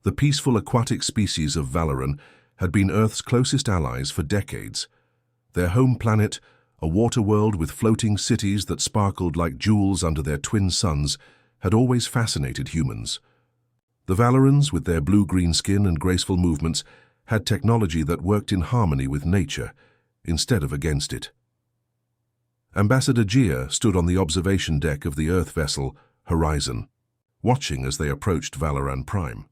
The peaceful aquatic species of Valoran had been Earth's closest allies for decades. Their home planet, a water world with floating cities that sparkled like jewels under their twin suns, had always fascinated humans. The Valorans, with their blue-green skin and graceful movements, had technology that worked in harmony with nature, instead of against it. Ambassador Gia stood on the observation deck of the Earth vessel Horizon, watching as they approached Valoran Prime.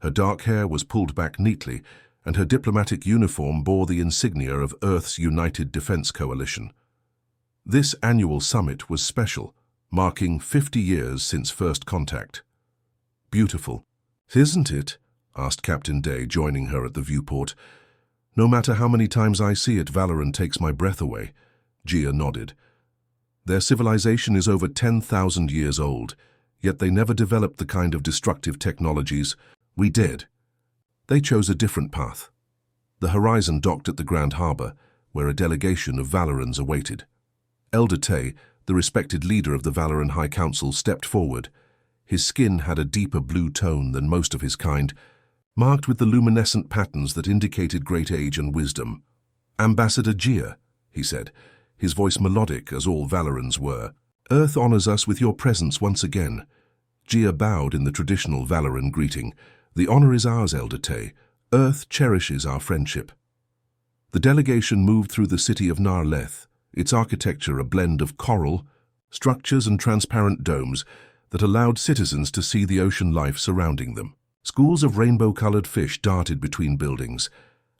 Her dark hair was pulled back neatly, and her diplomatic uniform bore the insignia of Earth's United Defense Coalition. This annual summit was special, marking 50 years since first contact. "Beautiful, isn't it?" asked Captain Day, joining her at the viewport. "No matter how many times I see it, Valoran takes my breath away." Gia nodded. "Their civilization is over 10,000 years old, yet they never developed the kind of destructive technologies we did. They chose a different path." The Horizon docked at the Grand Harbor, where a delegation of Valorans awaited. Elder Tay, the respected leader of the Valoran High Council, stepped forward. His skin had a deeper blue tone than most of his kind, marked with the luminescent patterns that indicated great age and wisdom. "Ambassador Gia," he said, his voice melodic as all Valorans were. "Earth honors us with your presence once again." Gia bowed in the traditional Valoran greeting. "The honor is ours, Elder Tay. Earth cherishes our friendship." The delegation moved through the city of Narleth, its architecture a blend of coral, structures and transparent domes that allowed citizens to see the ocean life surrounding them. Schools of rainbow-colored fish darted between buildings,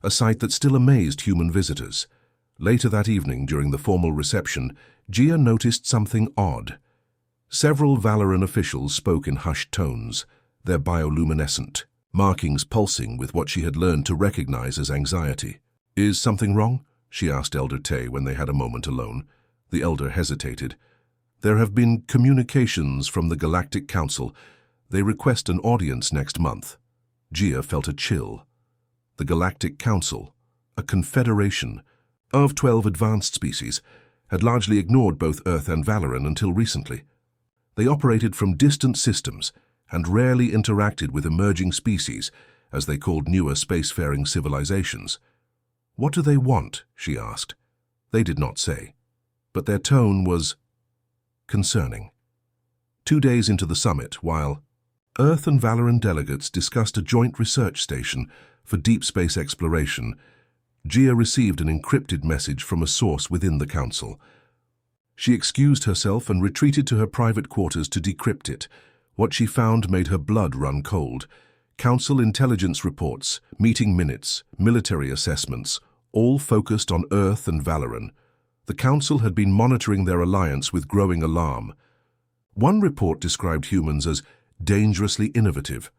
a sight that still amazed human visitors. Later that evening, during the formal reception, Gia noticed something odd. Several Valoran officials spoke in hushed tones, their bioluminescent markings pulsing with what she had learned to recognize as anxiety. "Is something wrong?" she asked Elder Tay when they had a moment alone. The elder hesitated. "There have been communications from the Galactic Council. They request an audience next month." Gia felt a chill. The Galactic Council, a confederation of 12 advanced species, had largely ignored both Earth and Valoran until recently. They operated from distant systems and rarely interacted with emerging species, as they called newer spacefaring civilizations. "What do they want?" she asked. They did not say, but their tone was concerning. 2 days into the summit, while Earth and Valoran delegates discussed a joint research station for deep space exploration, Gia received an encrypted message from a source within the council. She excused herself and retreated to her private quarters to decrypt it. What she found made her blood run cold. Council intelligence reports, meeting minutes, military assessments, all focused on Earth and Valoran. The Council had been monitoring their alliance with growing alarm. One report described humans as dangerously innovative,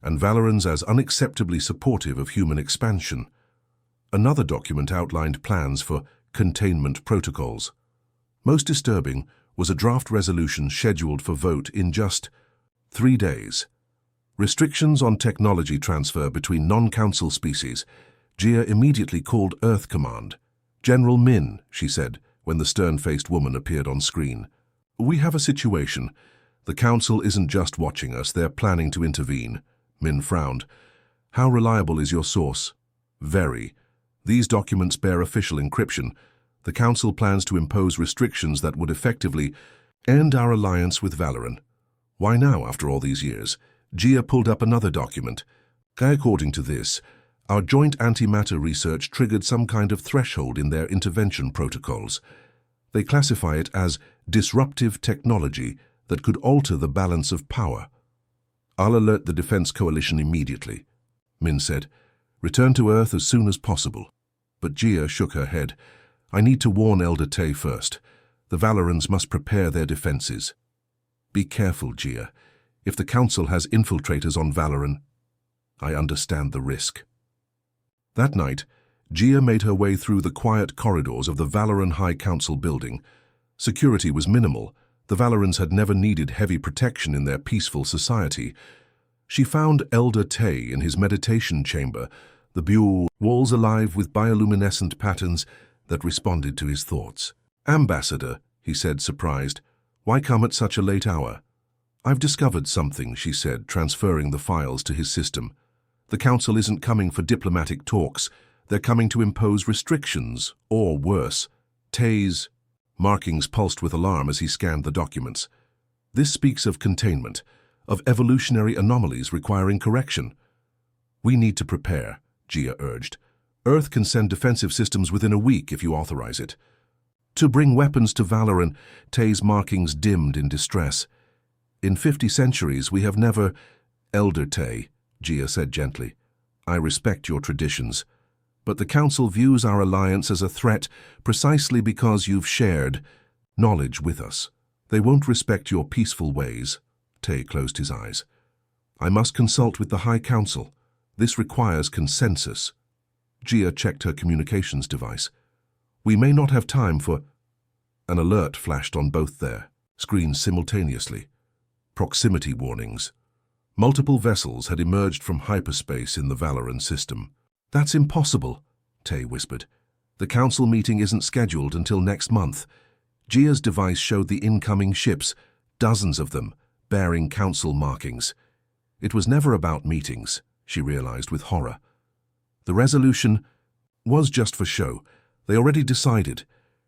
and Valorans as unacceptably supportive of human expansion. Another document outlined plans for containment protocols. Most disturbing was a draft resolution scheduled for vote in just 3 days. Restrictions on technology transfer between non-council species. Gia immediately called Earth Command. "General Min," she said, when the stern-faced woman appeared on screen. "We have a situation. The Council isn't just watching us, they're planning to intervene." Min frowned. "How reliable is your source?" "Very. These documents bear official encryption. The Council plans to impose restrictions that would effectively end our alliance with Valoran." "Why now, after all these years?" Gia pulled up another document. "According to this, our joint antimatter research triggered some kind of threshold in their intervention protocols. They classify it as disruptive technology that could alter the balance of power." "I'll alert the Defense Coalition immediately," Min said. "Return to Earth as soon as possible." But Gia shook her head. "I need to warn Elder Tay first. The Valorans must prepare their defenses." "Be careful, Gia. If the Council has infiltrators on Valoran, I understand the risk." That night, Gia made her way through the quiet corridors of the Valoran High Council building. Security was minimal. The Valorans had never needed heavy protection in their peaceful society. She found Elder Tay in his meditation chamber, the walls alive with bioluminescent patterns that responded to his thoughts. "Ambassador," he said, surprised, "why come at such a late hour?" "I've discovered something," she said, transferring the files to his system. "The Council isn't coming for diplomatic talks. They're coming to impose restrictions, or worse, tase." Markings pulsed with alarm as he scanned the documents. "This speaks of containment, of evolutionary anomalies requiring correction." "We need to prepare," Gia urged. "Earth can send defensive systems within a week if you authorize it." "To bring weapons to Valoran," Tay's markings dimmed in distress. "In 50 centuries we have never—" "Elder Tay," Gia said gently, "I respect your traditions, but the Council views our alliance as a threat precisely because you've shared knowledge with us. They won't respect your peaceful ways." Tay closed his eyes. "I must consult with the High Council. This requires consensus." Gia checked her communications device. "We may not have time for—" An alert flashed on both their screens simultaneously. Proximity warnings. Multiple vessels had emerged from hyperspace in the Valoran system. "That's impossible," Tay whispered. "The Council meeting isn't scheduled until next month." Gia's device showed the incoming ships, dozens of them, bearing Council markings. It was never about meetings, she realized with horror. The resolution was just for show. They already decided.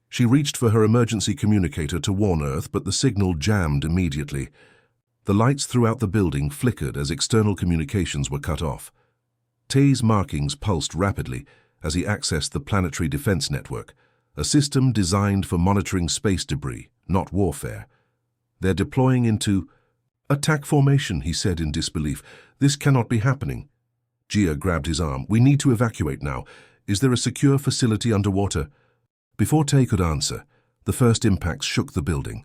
She reached for her emergency communicator to warn Earth, but the signal jammed immediately. The lights throughout the building flickered as external communications were cut off. Tay's markings pulsed rapidly as he accessed the Planetary Defense Network, a system designed for monitoring space debris, not warfare. "They're deploying into attack formation," he said in disbelief. "This cannot be happening." Gia grabbed his arm. "We need to evacuate now. Is there a secure facility underwater?" Before Tay could answer, the first impacts shook the building.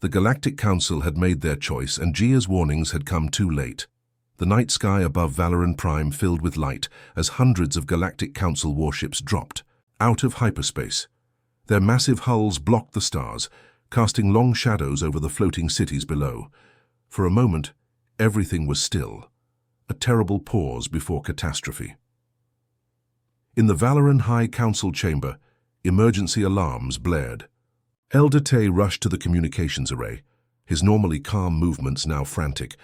The Galactic Council had made their choice, and Gia's warnings had come too late. The night sky above Valoran Prime filled with light as hundreds of Galactic Council warships dropped out of hyperspace. Their massive hulls blocked the stars, casting long shadows over the floating cities below. For a moment, everything was still, a terrible pause before catastrophe. In the Valoran High Council chamber, emergency alarms blared. Elder Tay rushed to the communications array, his normally calm movements now frantic.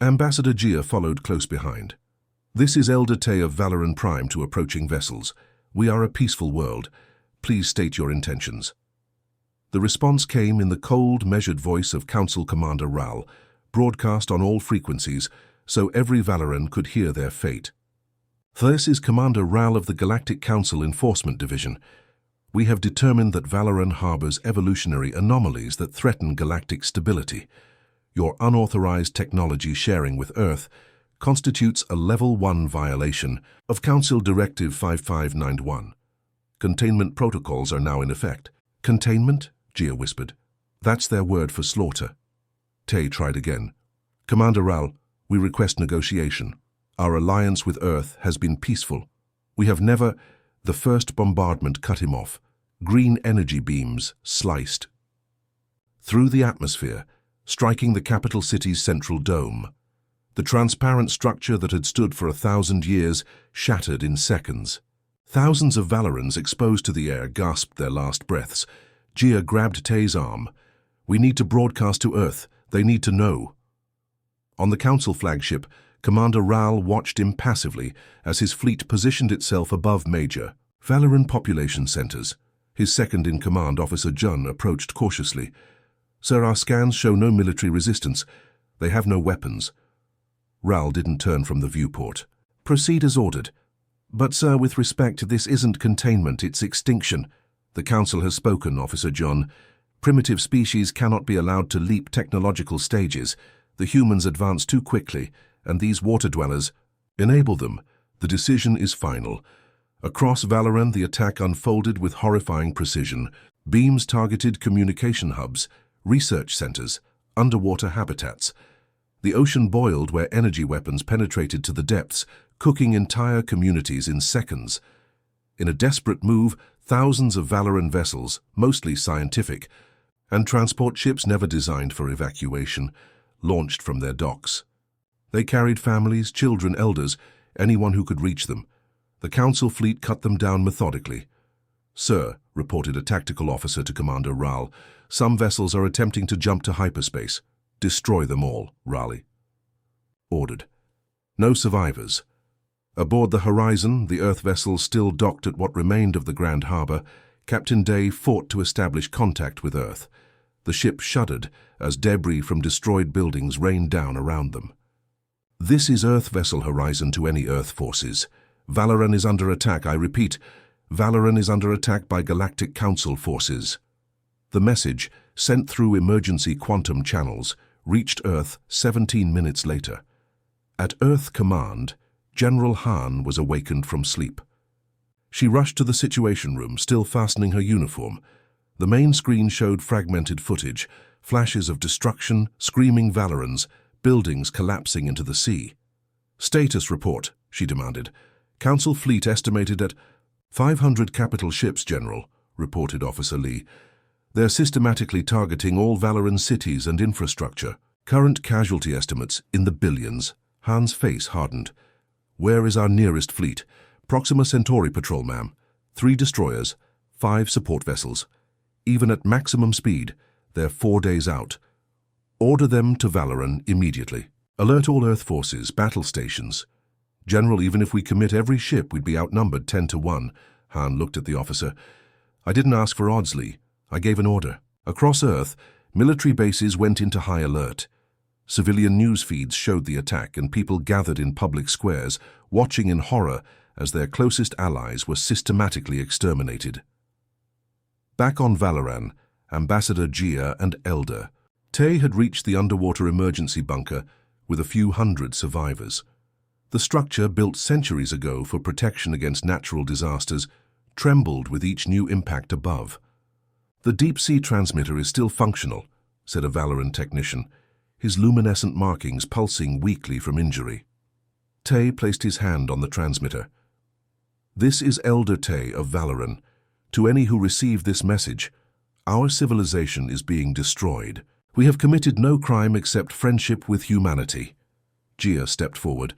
Ambassador Gia followed close behind. "This is Elder Tay of Valoran Prime to approaching vessels. We are a peaceful world. Please state your intentions." The response came in the cold, measured voice of Council Commander Ral, broadcast on all frequencies so every Valoran could hear their fate. "This is Commander Ral of the Galactic Council Enforcement Division. We have determined that Valoran harbors evolutionary anomalies that threaten galactic stability. Your unauthorized technology sharing with Earth constitutes a Level 1 violation of Council Directive 5591. Containment protocols are now in effect." "Containment?" Gia whispered. "That's their word for slaughter." Tay tried again. "Commander Ral, we request negotiation. Our alliance with Earth has been peaceful. We have never—" The first bombardment cut him off. Green energy beams sliced through the atmosphere, striking the capital city's central dome. The transparent structure that had stood for 1,000 years shattered in seconds. Thousands of Valorans exposed to the air gasped their last breaths. Gia grabbed Tay's arm. "We need to broadcast to Earth. They need to know." On the Council flagship, Commander Ral watched impassively as his fleet positioned itself above major Valoran population centers. His second-in-command, Officer Jun, approached cautiously. "Sir, our scans show no military resistance. They have no weapons." Ral didn't turn from the viewport. "Proceed as ordered." "But, sir, with respect, this isn't containment, it's extinction." "The Council has spoken, Officer John. Primitive species cannot be allowed to leap technological stages. The humans advance too quickly, and these water-dwellers enable them. The decision is final." Across Valoran, the attack unfolded with horrifying precision. Beams targeted communication hubs, research centers, underwater habitats. The ocean boiled where energy weapons penetrated to the depths, cooking entire communities in seconds. In a desperate move, thousands of Valoran vessels, mostly scientific, and transport ships never designed for evacuation, launched from their docks. They carried families, children, elders, anyone who could reach them. The Council fleet cut them down methodically. "Sir," reported a tactical officer to Commander Ral, "some vessels are attempting to jump to hyperspace." Destroy them all, Raleigh ordered. No survivors. Aboard the Horizon, the Earth vessel still docked at what remained of the Grand Harbor, Captain Day fought to establish contact with Earth. The ship shuddered as debris from destroyed buildings rained down around them. This is Earth vessel Horizon to any Earth forces. Valoran is under attack, I repeat. Valoran is under attack by Galactic Council forces. The message, sent through emergency quantum channels, reached Earth 17 minutes later. At Earth Command, General Han was awakened from sleep. She rushed to the Situation Room, still fastening her uniform. The main screen showed fragmented footage, flashes of destruction, screaming Valorans, buildings collapsing into the sea. "Status report," she demanded. "Council fleet estimated at 500 capital ships, General," reported Officer Lee. "They're systematically targeting all Valoran cities and infrastructure. Current casualty estimates in the billions." Han's face hardened. "Where is our nearest fleet?" "Proxima Centauri patrol, ma'am. 3 destroyers, 5 support vessels. Even at maximum speed, they're 4 days out. Order them to Valoran immediately. Alert all Earth forces, battle stations." "General, even if we commit every ship, we'd be outnumbered 10 to 1. Han looked at the officer. "I didn't ask for odds, Lee. I gave an order." Across Earth, military bases went into high alert. Civilian news feeds showed the attack, and people gathered in public squares, watching in horror as their closest allies were systematically exterminated. Back on Valoran, Ambassador Gia and Elder Tay had reached the underwater emergency bunker with a few hundred survivors. The structure, built centuries ago for protection against natural disasters, trembled with each new impact above. "The deep-sea transmitter is still functional," said a Valoran technician, his luminescent markings pulsing weakly from injury. Tay placed his hand on the transmitter. "This is Elder Tay of Valoran. To any who receive this message, our civilization is being destroyed. We have committed no crime except friendship with humanity." Gia stepped forward.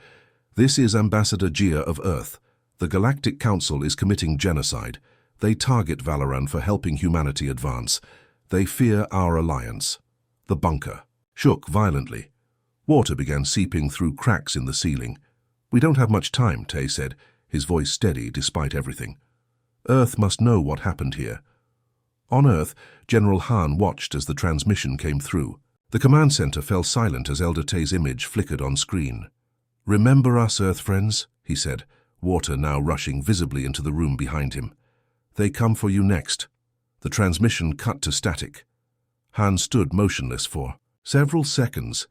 "This is Ambassador Gia of Earth. The Galactic Council is committing genocide. They target Valoran for helping humanity advance. They fear our alliance." The bunker shook violently. Water began seeping through cracks in the ceiling. "We don't have much time," Tay said, his voice steady despite everything. "Earth must know what happened here." On Earth, General Han watched as the transmission came through. The command center fell silent as Elder Tay's image flickered on screen. "Remember us, Earth friends," he said, water now rushing visibly into the room behind him. "They come for you next." The transmission cut to static. Han stood motionless for several seconds.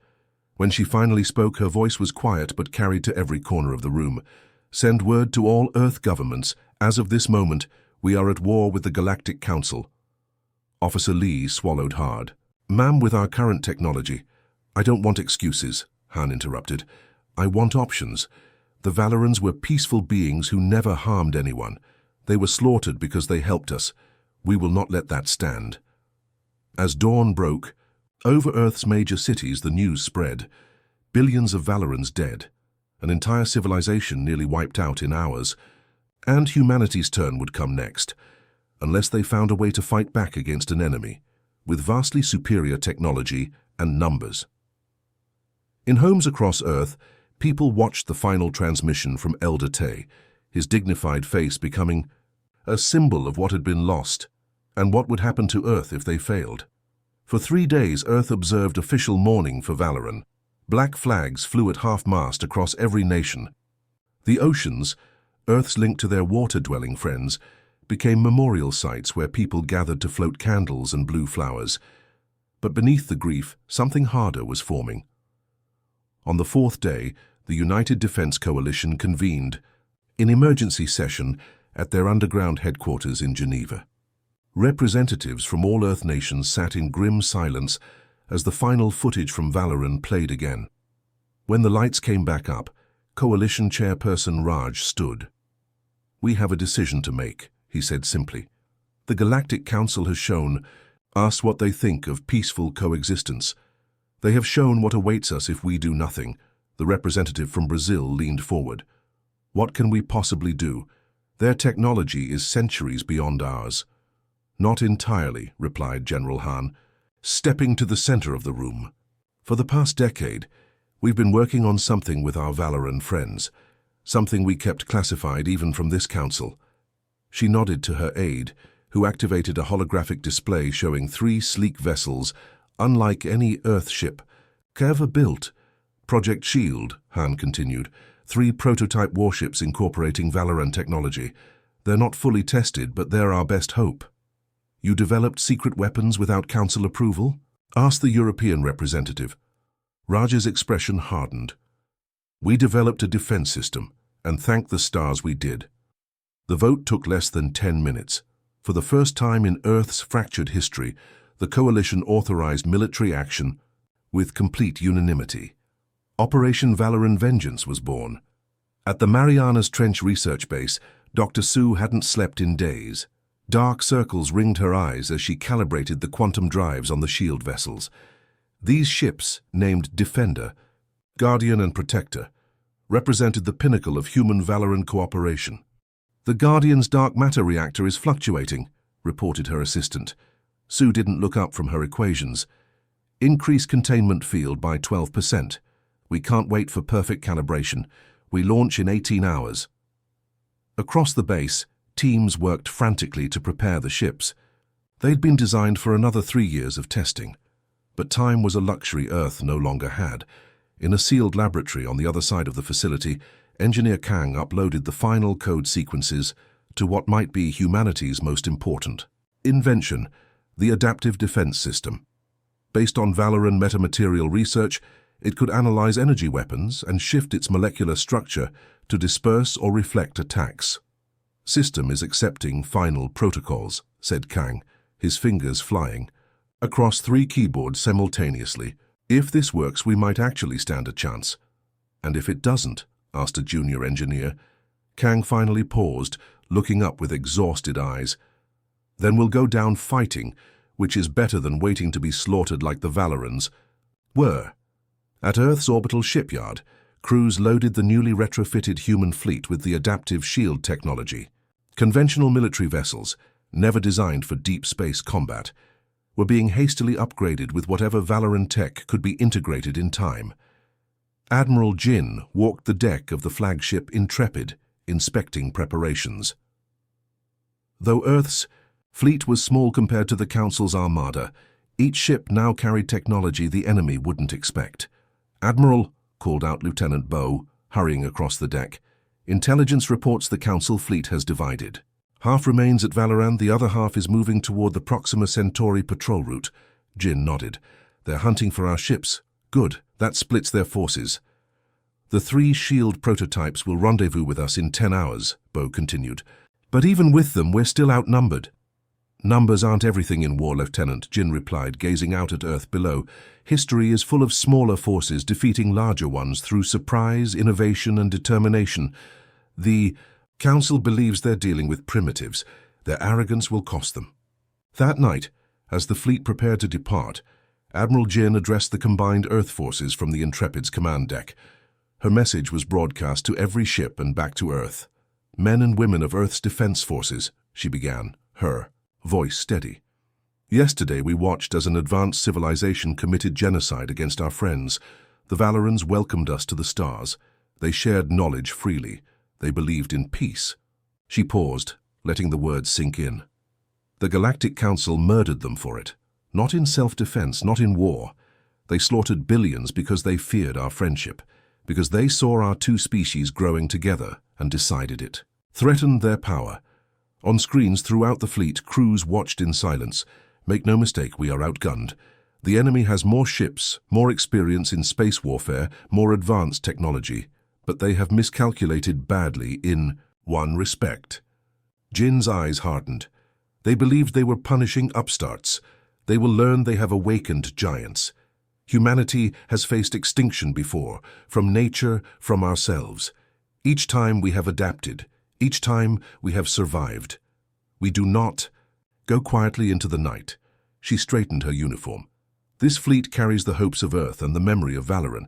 When she finally spoke, her voice was quiet but carried to every corner of the room. "Send word to all Earth governments. As of this moment, we are at war with the Galactic Council." Officer Lee swallowed hard. "Ma'am, with our current technology—" "I don't want excuses," Han interrupted. "I want options. The Valorans were peaceful beings who never harmed anyone. They were slaughtered because they helped us. We will not let that stand." As dawn broke, over Earth's major cities the news spread. Billions of Valorans dead, an entire civilization nearly wiped out in hours, and humanity's turn would come next, unless they found a way to fight back against an enemy, with vastly superior technology and numbers. In homes across Earth, people watched the final transmission from Elder Tay, his dignified face becoming a symbol of what had been lost and what would happen to Earth if they failed. For 3 days, Earth observed official mourning for Valoran. Black flags flew at half-mast across every nation. The oceans, Earth's link to their water-dwelling friends, became memorial sites where people gathered to float candles and blue flowers. But beneath the grief, something harder was forming. On the 4th day, the United Defense Coalition convened in emergency session at their underground headquarters in Geneva. Representatives from all Earth nations sat in grim silence as the final footage from Valoran played again. When the lights came back up, Coalition Chairperson Raj stood. "We have a decision to make," he said simply. "The Galactic Council has shown us what they think of peaceful coexistence. They have shown what awaits us if we do nothing." The representative from Brazil leaned forward. "What can we possibly do? Their technology is centuries beyond ours." "Not entirely," replied General Han, stepping to the center of the room. For the past decade, we've been working on something with our Valoran friends, something we kept classified even from this council. She nodded to her aide, who activated a holographic display showing 3 sleek vessels, unlike any Earth ship ever built. Project Shield, Han continued, 3 prototype warships incorporating Valoran technology. They're not fully tested, but they're our best hope. You developed secret weapons without council approval? Asked the European representative. Raj's expression hardened. We developed a defense system, and thank the stars we did. The vote took less than 10 minutes. For the first time in Earth's fractured history, the coalition authorized military action with complete unanimity. Operation Valoran Vengeance was born. At the Marianas Trench research base, Dr. Sue hadn't slept in days. Dark circles ringed her eyes as she calibrated the quantum drives on the shield vessels. These ships, named Defender, Guardian and Protector, represented the pinnacle of human Valoran cooperation. The Guardian's dark matter reactor is fluctuating, reported her assistant. Sue didn't look up from her equations. Increase containment field by 12%. We can't wait for perfect calibration. We launch in 18 hours. Across the base, teams worked frantically to prepare the ships. They'd been designed for another 3 years of testing. But time was a luxury Earth no longer had. In a sealed laboratory on the other side of the facility, Engineer Kang uploaded the final code sequences to what might be humanity's most important invention, the Adaptive Defense System. Based on Valoran metamaterial research, it could analyze energy weapons and shift its molecular structure to disperse or reflect attacks. System is accepting final protocols, said Kang, his fingers flying, across 3 keyboards simultaneously. If this works, we might actually stand a chance. And if it doesn't? Asked a junior engineer. Kang finally paused, looking up with exhausted eyes. Then we'll go down fighting, which is better than waiting to be slaughtered like the Valorans were. At Earth's orbital shipyard, crews loaded the newly retrofitted human fleet with the adaptive shield technology. Conventional military vessels, never designed for deep space combat, were being hastily upgraded with whatever Valoran tech could be integrated in time. Admiral Jin walked the deck of the flagship Intrepid, inspecting preparations. Though Earth's fleet was small compared to the Council's armada, each ship now carried technology the enemy wouldn't expect. Admiral, called out Lieutenant Bow, hurrying across the deck, intelligence reports the Council fleet has divided. Half remains at Valoran, the other half is moving toward the Proxima Centauri patrol route. Jin nodded. They're hunting for our ships. Good, that splits their forces. The 3 shield prototypes will rendezvous with us in 10 hours, Bow continued. But even with them, we're still outnumbered. Numbers aren't everything in war, Lieutenant, Jin replied, gazing out at Earth below. History is full of smaller forces defeating larger ones through surprise, innovation, and determination. The Council believes they're dealing with primitives. Their arrogance will cost them. That night, as the fleet prepared to depart, Admiral Jin addressed the combined Earth forces from the Intrepid's command deck. Her message was broadcast to every ship and back to Earth. Men and women of Earth's defense forces, she began, her voice steady. Yesterday we watched as an advanced civilization committed genocide against our friends. The Valorans welcomed us to the stars. They shared knowledge freely. They believed in peace. She paused, letting the words sink in. The Galactic Council murdered them for it. Not in self-defense, not in war. They slaughtered billions because they feared our friendship, because they saw our 2 species growing together and decided it. Threatened their power. On screens throughout the fleet, crews watched in silence. Make no mistake, we are outgunned. The enemy has more ships, more experience in space warfare, more advanced technology, but they have miscalculated badly in one respect. Jin's eyes hardened. They believed they were punishing upstarts. They will learn they have awakened giants. Humanity has faced extinction before, from nature, from ourselves. Each time we have adapted. Each time we have survived. We do not go quietly into the night. She straightened her uniform. This fleet carries the hopes of Earth and the memory of Valoran.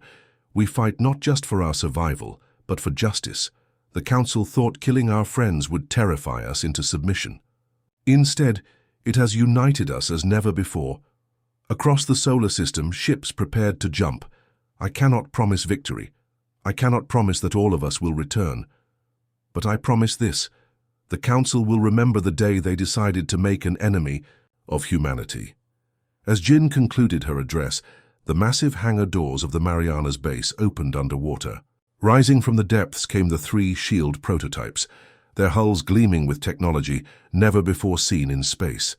We fight not just for our survival, but for justice. The Council thought killing our friends would terrify us into submission. Instead, it has united us as never before. Across the solar system, ships prepared to jump. I cannot promise victory. I cannot promise that all of us will return. But I promise this: the Council will remember the day they decided to make an enemy of humanity. As Jin concluded her address, the massive hangar doors of the Mariana's base opened underwater. Rising from the depths came the 3 shield prototypes, their hulls gleaming with technology never before seen in space.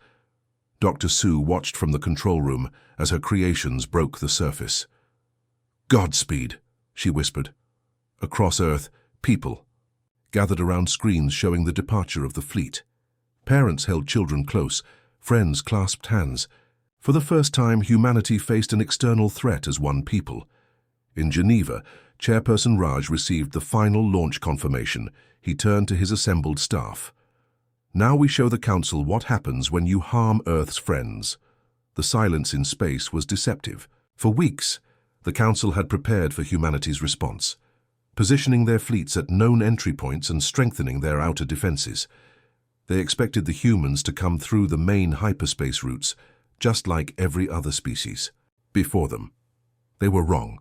Dr. Sue watched from the control room as her creations broke the surface. "Godspeed," she whispered. Across Earth, people gathered around screens showing the departure of the fleet. Parents held children close, friends clasped hands. For the first time, humanity faced an external threat as one people. In Geneva, Chairperson Raj received the final launch confirmation. He turned to his assembled staff. "Now we show the Council what happens when you harm Earth's friends." The silence in space was deceptive. For weeks, the Council had prepared for humanity's response, positioning their fleets at known entry points and strengthening their outer defenses. They expected the humans to come through the main hyperspace routes, just like every other species before them. They were wrong.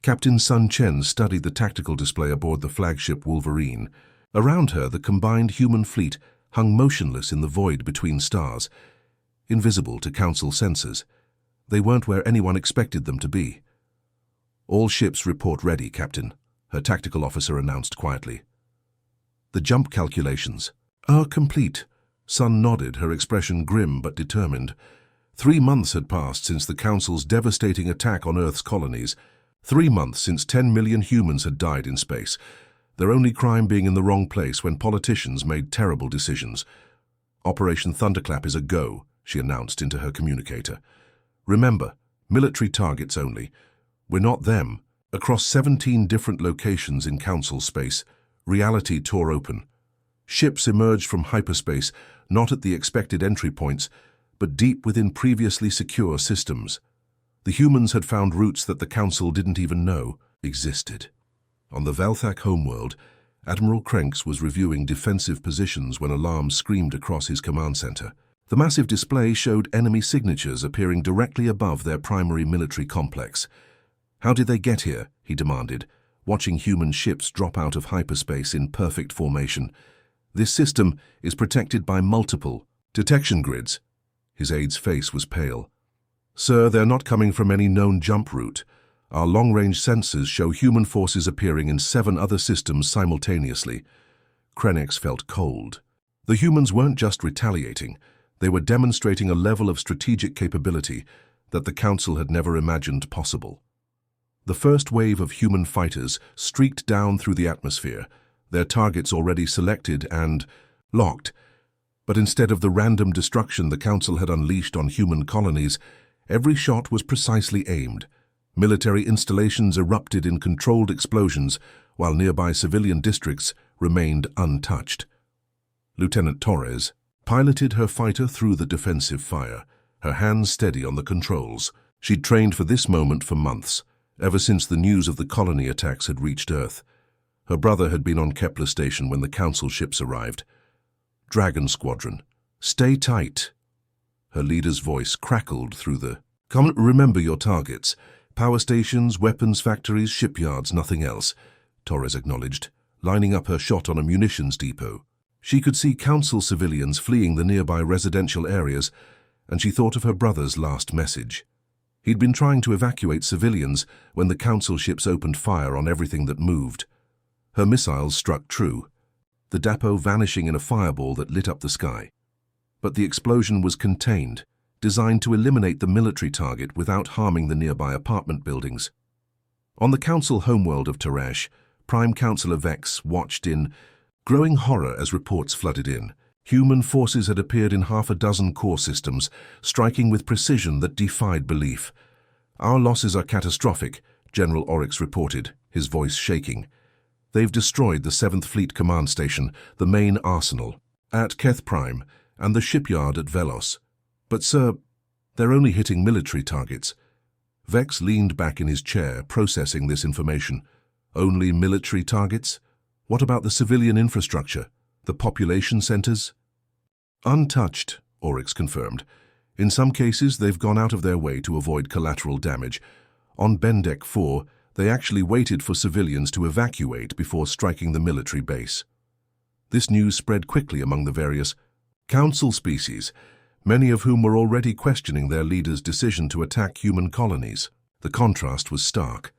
Captain Sun Chen studied the tactical display aboard the flagship Wolverine. Around her, the combined human fleet hung motionless in the void between stars, invisible to Council sensors. They weren't where anyone expected them to be. "All ships report ready, Captain," her tactical officer announced quietly. "The jump calculations are complete." Sun nodded, her expression grim but determined. 3 months had passed since the Council's devastating attack on Earth's colonies. 3 months since 10 million humans had died in space, their only crime being in the wrong place when politicians made terrible decisions. "Operation Thunderclap is a go," she announced into her communicator. "Remember, military targets only. We're not them." Across 17 different locations in Council space, reality tore open. Ships emerged from hyperspace, not at the expected entry points, but deep within previously secure systems. The humans had found routes that the Council didn't even know existed. On the Velthak homeworld, Admiral Krenks was reviewing defensive positions when alarms screamed across his command center. The massive display showed enemy signatures appearing directly above their primary military complex. "How did they get here?" he demanded, watching human ships drop out of hyperspace in perfect formation. "This system is protected by multiple detection grids." His aide's face was pale. "Sir, they're not coming from any known jump route. Our long-range sensors show human forces appearing in 7 other systems simultaneously." Krennic felt cold. The humans weren't just retaliating. They were demonstrating a level of strategic capability that the Council had never imagined possible. The first wave of human fighters streaked down through the atmosphere, their targets already selected and locked. But instead of the random destruction the Council had unleashed on human colonies, every shot was precisely aimed. Military installations erupted in controlled explosions, while nearby civilian districts remained untouched. Lieutenant Torres piloted her fighter through the defensive fire, her hands steady on the controls. She'd trained for this moment for months, ever since the news of the colony attacks had reached Earth. Her brother had been on Kepler Station when the Council ships arrived. "Dragon Squadron, stay tight." Her leader's voice crackled through the "Remember your targets. Power stations, weapons factories, shipyards, nothing else," Torres acknowledged, lining up her shot on a munitions depot. She could see Council civilians fleeing the nearby residential areas, and she thought of her brother's last message. He'd been trying to evacuate civilians when the Council ships opened fire on everything that moved. Her missiles struck true, the depot vanishing in a fireball that lit up the sky. But the explosion was contained, designed to eliminate the military target without harming the nearby apartment buildings. On the Council homeworld of Teresh, Prime Councillor Vex watched in growing horror as reports flooded in. Human forces had appeared in 6 core systems, striking with precision that defied belief. "Our losses are catastrophic," General Oryx reported, his voice shaking. "They've destroyed the 7th Fleet Command Station, the main arsenal, at Keth Prime, and the shipyard at Velos. But, sir, they're only hitting military targets." Vex leaned back in his chair, processing this information. "Only military targets? What about the civilian infrastructure? The population centers?" "Untouched," Oryx confirmed. In some cases, they've gone out of their way to avoid collateral damage. On Bendeck 4, they actually waited for civilians to evacuate before striking the military base. This news spread quickly among the various council species, many of whom were already questioning their leader's decision to attack human colonies. The contrast was stark.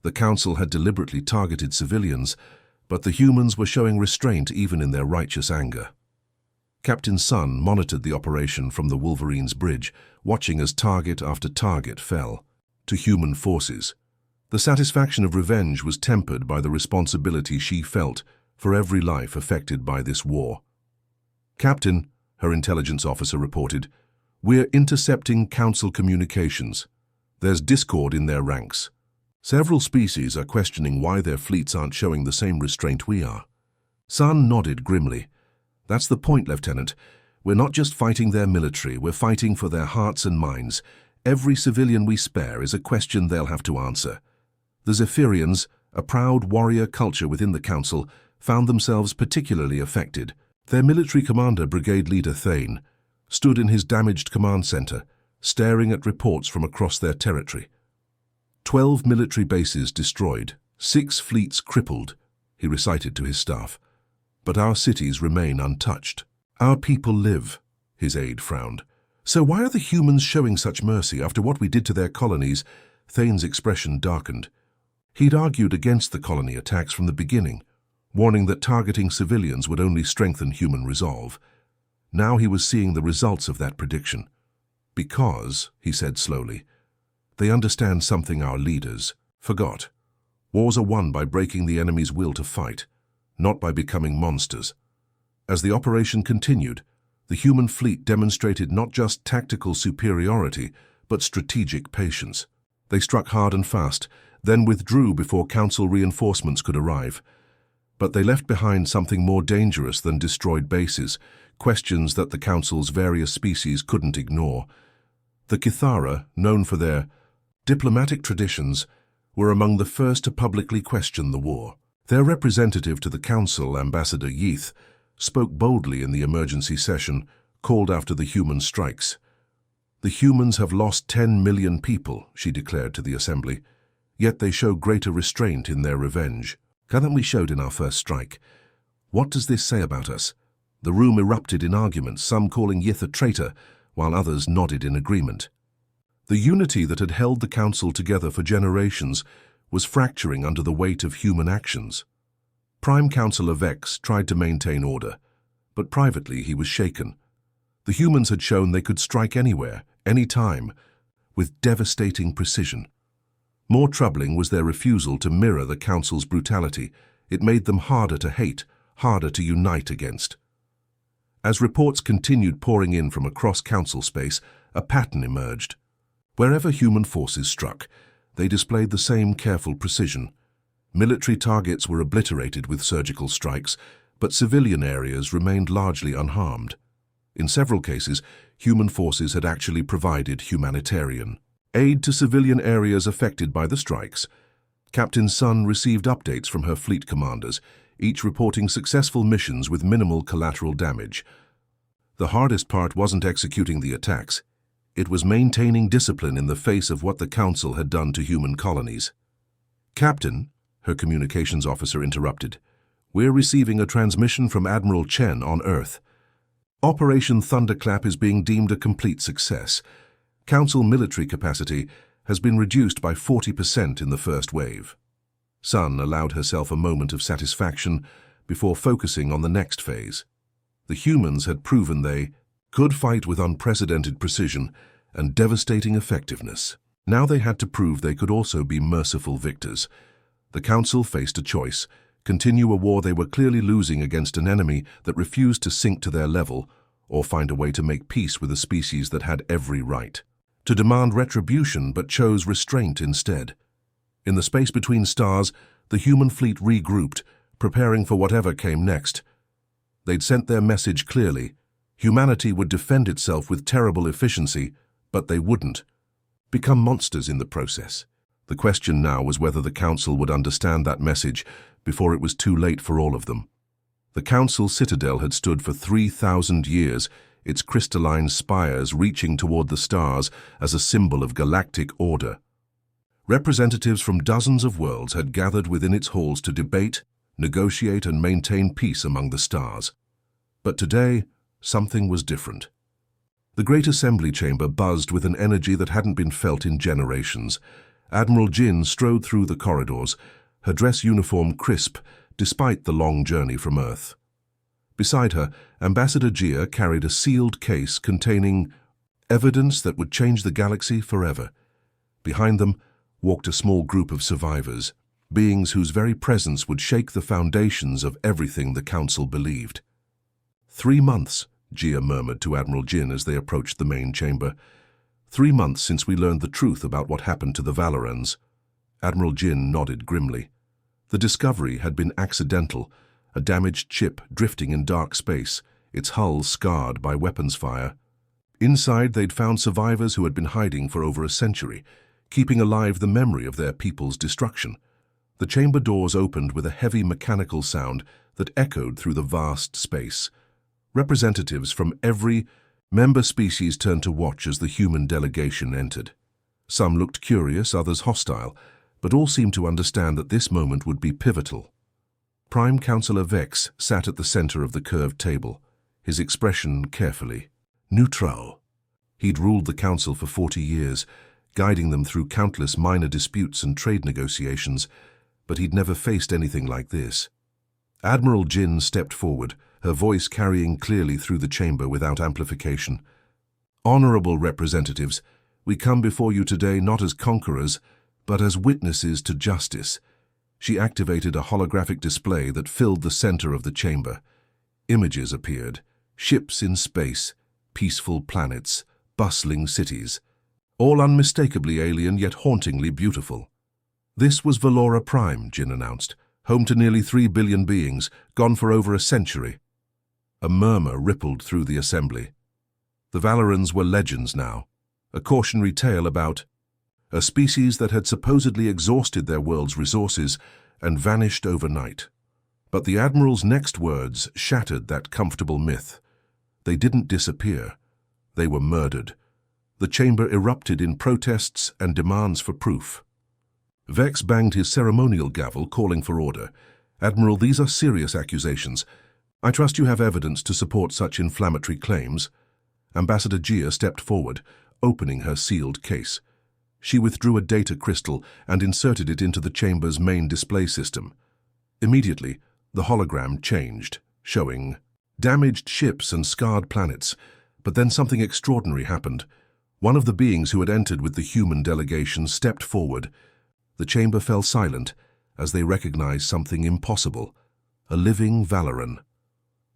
The council had deliberately targeted civilians, but the humans were showing restraint even in their righteous anger. Captain Sun monitored the operation from the Wolverine's bridge, watching as target after target fell to human forces. The satisfaction of revenge was tempered by the responsibility she felt for every life affected by this war. "Captain," her intelligence officer reported, "we're intercepting council communications. There's discord in their ranks. Several species are questioning why their fleets aren't showing the same restraint we are." Sun nodded grimly. "That's the point, Lieutenant. We're not just fighting their military, we're fighting for their hearts and minds. Every civilian we spare is a question they'll have to answer." The Zephyrians, a proud warrior culture within the Council, found themselves particularly affected. Their military commander, Brigade Leader Thane, stood in his damaged command center, staring at reports from across their territory. 12 military bases destroyed, 6 fleets crippled, he recited to his staff. "But our cities remain untouched. Our people live," his aide frowned. "So why are the humans showing such mercy after what we did to their colonies?" Thane's expression darkened. He'd argued against the colony attacks from the beginning, warning that targeting civilians would only strengthen human resolve. Now he was seeing the results of that prediction. "Because," he said slowly, "they understand something our leaders forgot. Wars are won by breaking the enemy's will to fight, not by becoming monsters." As the operation continued, the human fleet demonstrated not just tactical superiority, but strategic patience. They struck hard and fast, then withdrew before Council reinforcements could arrive. But they left behind something more dangerous than destroyed bases, questions that the Council's various species couldn't ignore. The Kithara, known for their diplomatic traditions, were among the first to publicly question the war. Their representative to the Council, Ambassador Yeath, spoke boldly in the emergency session called after the human strikes. "The humans have lost 10 million people," she declared to the Assembly, "yet they show greater restraint in their revenge than we showed in our first strike. What does this say about us?" The room erupted in arguments, some calling Yeath a traitor, while others nodded in agreement. The unity that had held the Council together for generations was fracturing under the weight of human actions. Prime Councillor Vex tried to maintain order, but privately he was shaken. The humans had shown they could strike anywhere, any time, with devastating precision. More troubling was their refusal to mirror the Council's brutality. It made them harder to hate, harder to unite against. As reports continued pouring in from across Council space, a pattern emerged. Wherever human forces struck, they displayed the same careful precision. Military targets were obliterated with surgical strikes, but civilian areas remained largely unharmed. In several cases, human forces had actually provided humanitarian aid to civilian areas affected by the strikes. Captain Sun received updates from her fleet commanders, each reporting successful missions with minimal collateral damage. The hardest part wasn't executing the attacks. It was maintaining discipline in the face of what the Council had done to human colonies. "Captain," her communications officer interrupted, "we're receiving a transmission from Admiral Chen on Earth. Operation Thunderclap is being deemed a complete success. Council military capacity has been reduced by 40% in the first wave." Sun allowed herself a moment of satisfaction before focusing on the next phase. The humans had proven they could fight with unprecedented precision and devastating effectiveness. Now they had to prove they could also be merciful victors. The Council faced a choice: continue a war they were clearly losing against an enemy that refused to sink to their level, or find a way to make peace with a species that had every right to demand retribution but chose restraint instead. In the space between stars, the human fleet regrouped, preparing for whatever came next. They'd sent their message clearly. Humanity would defend itself with terrible efficiency, but they wouldn't become monsters in the process. The question now was whether the Council would understand that message before it was too late for all of them. The Council citadel had stood for 3,000 years, its crystalline spires reaching toward the stars as a symbol of galactic order. Representatives from dozens of worlds had gathered within its halls to debate, negotiate, and maintain peace among the stars. But today, something was different. The Great Assembly Chamber buzzed with an energy that hadn't been felt in generations. Admiral Jin strode through the corridors, her dress uniform crisp despite the long journey from Earth. Beside her, Ambassador Jia carried a sealed case containing evidence that would change the galaxy forever. Behind them walked a small group of survivors, beings whose very presence would shake the foundations of everything the Council believed. 3 months, Jia murmured to Admiral Jin as they approached the main chamber. 3 months since we learned the truth about what happened to the Valorans. Admiral Jin nodded grimly. The discovery had been accidental, a damaged ship drifting in dark space, its hull scarred by weapons fire. Inside, they'd found survivors who had been hiding for over a century, keeping alive the memory of their people's destruction. The chamber doors opened with a heavy mechanical sound that echoed through the vast space. Representatives from every member species turned to watch as the human delegation entered. Some looked curious, others hostile, but all seemed to understand that this moment would be pivotal. Prime Councillor Vex sat at the center of the curved table, his expression carefully neutral. He'd ruled the Council for 40 years, guiding them through countless minor disputes and trade negotiations, but he'd never faced anything like this. Admiral Jin stepped forward, her voice carrying clearly through the chamber without amplification. Honorable representatives, we come before you today not as conquerors, but as witnesses to justice. She activated a holographic display that filled the center of the chamber. Images appeared, ships in space, peaceful planets, bustling cities, all unmistakably alien yet hauntingly beautiful. This was Valora Prime, Jin announced, home to nearly 3 billion beings, gone for over a century. A murmur rippled through the assembly. The Valorans were legends now, a cautionary tale about a species that had supposedly exhausted their world's resources and vanished overnight. But the Admiral's next words shattered that comfortable myth. They didn't disappear. They were murdered. The chamber erupted in protests and demands for proof. Vex banged his ceremonial gavel, calling for order. Admiral, these are serious accusations. I trust you have evidence to support such inflammatory claims. Ambassador Jia stepped forward, opening her sealed case. She withdrew a data crystal and inserted it into the chamber's main display system. Immediately, the hologram changed, showing damaged ships and scarred planets. But then something extraordinary happened. One of the beings who had entered with the human delegation stepped forward. The chamber fell silent as they recognized something impossible, a living Valoran.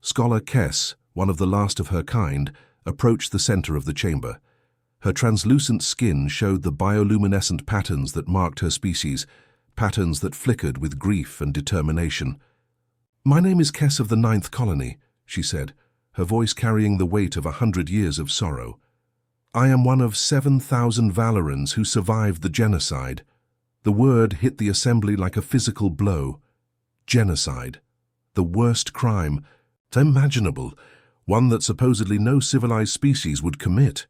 Scholar Kess, one of the last of her kind, approached the center of the chamber. Her translucent skin showed the bioluminescent patterns that marked her species, patterns that flickered with grief and determination. "My name is Kess of the 9th Colony," she said, her voice carrying the weight of 100 years of sorrow. "I am one of 7,000 Valorans who survived the genocide." The word hit the assembly like a physical blow. Genocide. The worst crime imaginable, one that supposedly no civilized species would commit.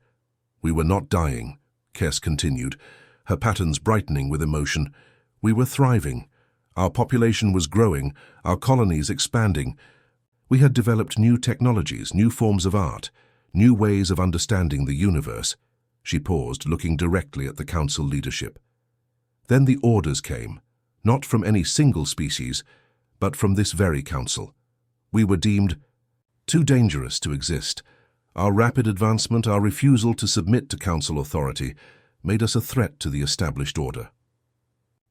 "We were not dying," Kess continued, her patterns brightening with emotion. "We were thriving. Our population was growing, our colonies expanding. We had developed new technologies, new forms of art, new ways of understanding the universe." She paused, looking directly at the Council leadership. Then the orders came, not from any single species, but from this very Council. We were deemed too dangerous to exist. Our rapid advancement, our refusal to submit to Council authority, made us a threat to the established order.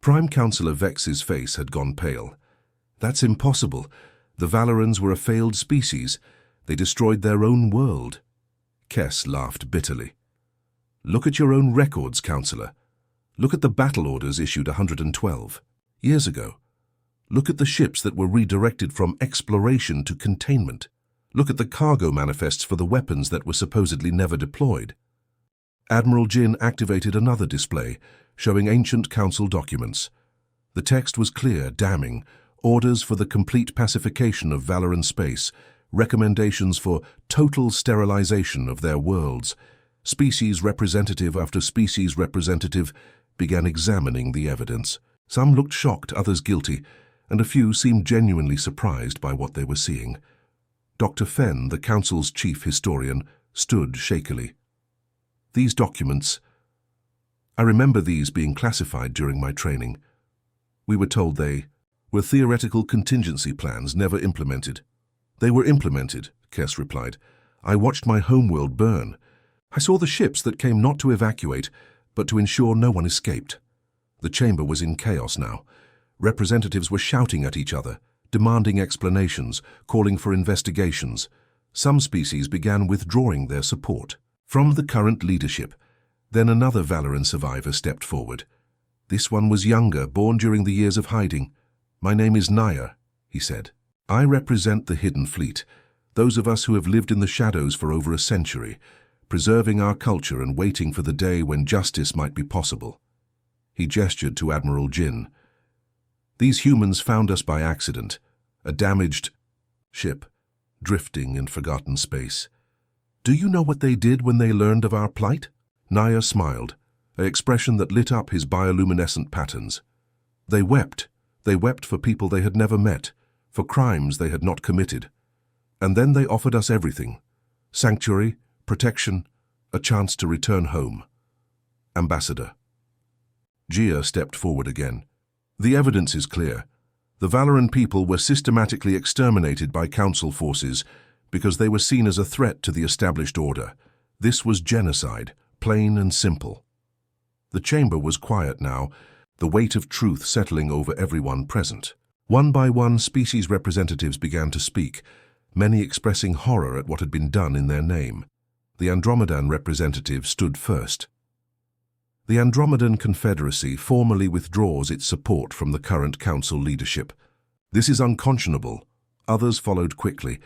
Prime Councillor Vex's face had gone pale. "That's impossible. The Valorans were a failed species. They destroyed their own world." Kess laughed bitterly. "Look at your own records, Councillor. Look at the battle orders issued 112 years ago. Look at the ships that were redirected from exploration to containment. Look at the cargo manifests for the weapons that were supposedly never deployed." Admiral Jin activated another display, showing ancient Council documents. The text was clear, damning, orders for the complete pacification of Valoran space, recommendations for total sterilization of their worlds. Species representative after species representative began examining the evidence. Some looked shocked, others guilty, and a few seemed genuinely surprised by what they were seeing. Dr. Fenn, the Council's chief historian, stood shakily. These documents, I remember these being classified during my training. We were told they were theoretical contingency plans never implemented. They were implemented, Kess replied. I watched my homeworld burn. I saw the ships that came not to evacuate, but to ensure no one escaped. The chamber was in chaos now. Representatives were shouting at each other, demanding explanations, calling for investigations. Some species began withdrawing their support from the current leadership. Then another Valoran survivor stepped forward. This one was younger, born during the years of hiding. My name is Naya, he said. I represent the Hidden Fleet, those of us who have lived in the shadows for over a century, preserving our culture and waiting for the day when justice might be possible. He gestured to Admiral Jin. These humans found us by accident, a damaged ship, drifting in forgotten space. Do you know what they did when they learned of our plight? Naya smiled, an expression that lit up his bioluminescent patterns. They wept. They wept for people they had never met, for crimes they had not committed. And then they offered us everything: sanctuary, protection, a chance to return home. Ambassador. Gia stepped forward again. The evidence is clear. The Valoran people were systematically exterminated by Council forces because they were seen as a threat to the established order. This was genocide, plain and simple. The chamber was quiet now, the weight of truth settling over everyone present. One by one, species representatives began to speak, many expressing horror at what had been done in their name. The Andromedan representative stood first. The Andromedan Confederacy formally withdraws its support from the current Council leadership. This is unconscionable. Others followed quickly.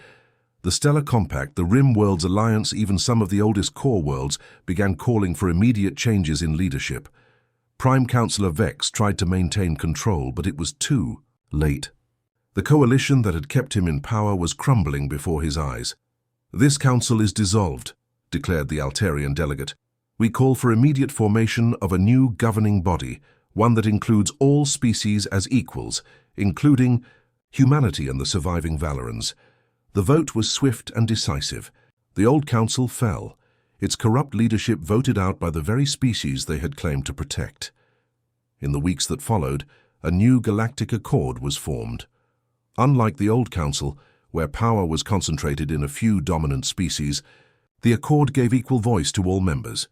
The Stellar Compact, the Rim Worlds Alliance, even some of the oldest core worlds, began calling for immediate changes in leadership. Prime Councillor Vex tried to maintain control, but it was too late. The coalition that had kept him in power was crumbling before his eyes. This council is dissolved, declared the Altarian delegate. We call for immediate formation of a new governing body, one that includes all species as equals, including humanity and the surviving Valorans. The vote was swift and decisive. The old council fell, its corrupt leadership voted out by the very species they had claimed to protect. In the weeks that followed, a new galactic accord was formed. Unlike the old council, where power was concentrated in a few dominant species, the accord gave equal voice to all members.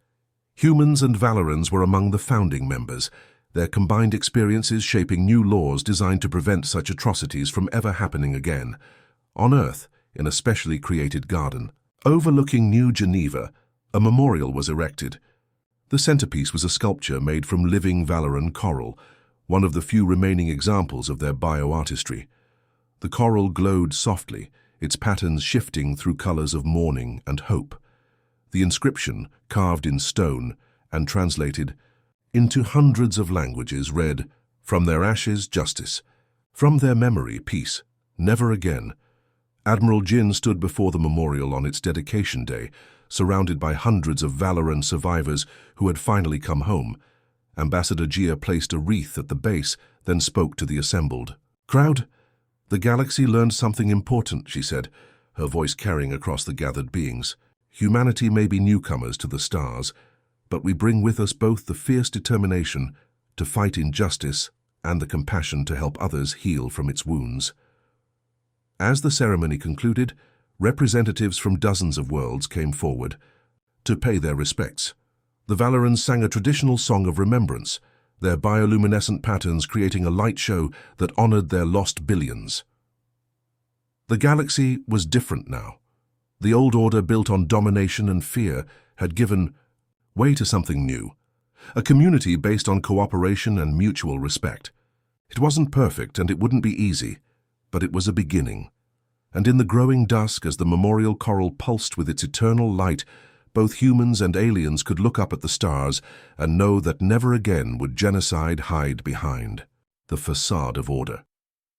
Humans and Valorans were among the founding members, their combined experiences shaping new laws designed to prevent such atrocities from ever happening again. On Earth, in a specially created garden, overlooking New Geneva, a memorial was erected. The centerpiece was a sculpture made from living Valoran coral, one of the few remaining examples of their bioartistry. The coral glowed softly, its patterns shifting through colors of mourning and hope. The inscription, carved in stone and translated into hundreds of languages, read, "From their ashes, justice. From their memory, peace. Never again." Admiral Jin stood before the memorial on its dedication day, surrounded by hundreds of Valoran survivors who had finally come home. Ambassador Gia placed a wreath at the base, then spoke to the assembled crowd. "The galaxy learned something important," she said, her voice carrying across the gathered beings. "Humanity may be newcomers to the stars, but we bring with us both the fierce determination to fight injustice and the compassion to help others heal from its wounds." As the ceremony concluded, representatives from dozens of worlds came forward to pay their respects. The Valorans sang a traditional song of remembrance, their bioluminescent patterns creating a light show that honored their lost billions. The galaxy was different now. The old order, built on domination and fear, had given way to something new, a community based on cooperation and mutual respect. It wasn't perfect and it wouldn't be easy, but it was a beginning. And in the growing dusk, as the memorial coral pulsed with its eternal light, both humans and aliens could look up at the stars and know that never again would genocide hide behind the facade of order.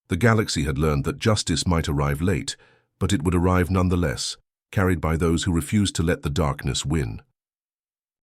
The galaxy had learned that justice might arrive late, but it would arrive nonetheless, carried by those who refused to let the darkness win.